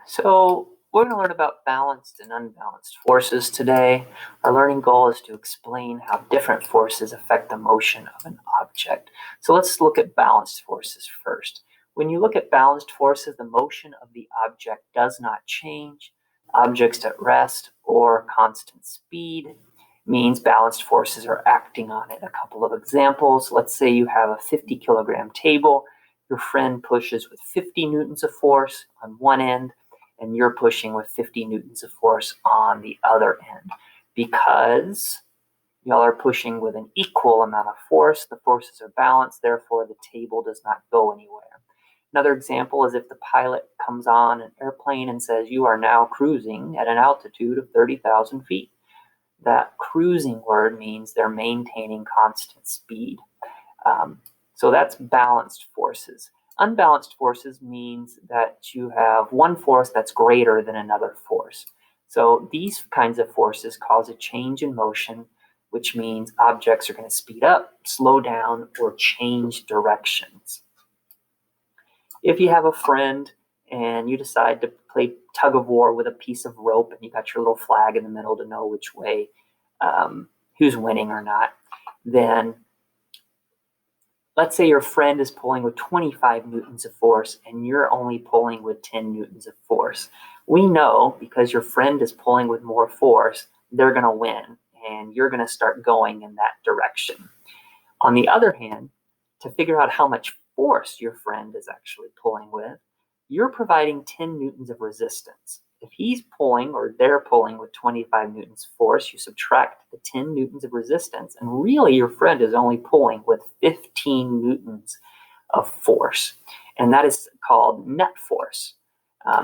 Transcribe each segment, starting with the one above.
So we're going to learn about balanced and unbalanced forces today. Our learning goal is to explain how different forces affect the motion of an object. So let's look at balanced forces first. When you look at balanced forces, the motion of the object does not change. Objects at rest or constant speed means balanced forces are acting on it. A couple of examples. Let's say you have a 50 kilogram table. Your friend pushes with 50 newtons of force on one end, and you're pushing with 50 newtons of force on the other end. Because y'all are pushing with an equal amount of force, the forces are balanced, therefore the table does not go anywhere. Another example is if the pilot comes on an airplane and says, you are now cruising at an altitude of 30,000 feet. That cruising word means they're maintaining constant speed. So that's balanced forces. Unbalanced forces means that you have one force that's greater than another force. So these kinds of forces cause a change in motion, which means objects are going to speed up, slow down, or change directions. If you have a friend and you decide to play tug of war with a piece of rope and you got your little flag in the middle to know which way who's winning or not, then let's say your friend is pulling with 25 newtons of force and you're only pulling with 10 newtons of force. We know because your friend is pulling with more force, they're going to win and you're going to start going in that direction. On the other hand, to figure out how much force your friend is actually pulling with, you're providing 10 newtons of resistance. If he's pulling or they're pulling with 25 newtons force, you subtract the 10 newtons of resistance, and really your friend is only pulling with 15 newtons of force. And that is called net force,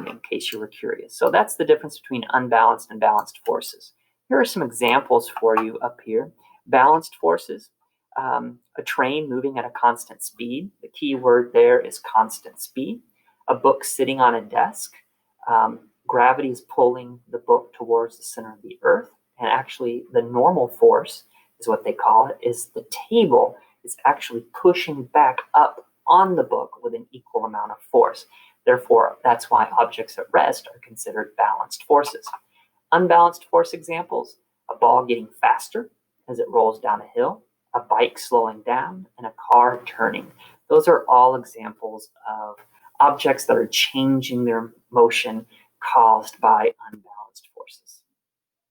in case you were curious. So that's the difference between unbalanced and balanced forces. Here are some examples for you up here. Balanced forces. A train moving at a constant speed. The key word there is constant speed. A book sitting on a desk. Gravity is pulling the book towards the center of the earth. And actually, the normal force is what they call it, is the table is actually pushing back up on the book with an equal amount of force. Therefore, that's why objects at rest are considered balanced forces. Unbalanced force examples, a ball getting faster as it rolls down a hill, a bike slowing down, and a car turning. Those are all examples of objects that are changing their motion caused by unbalanced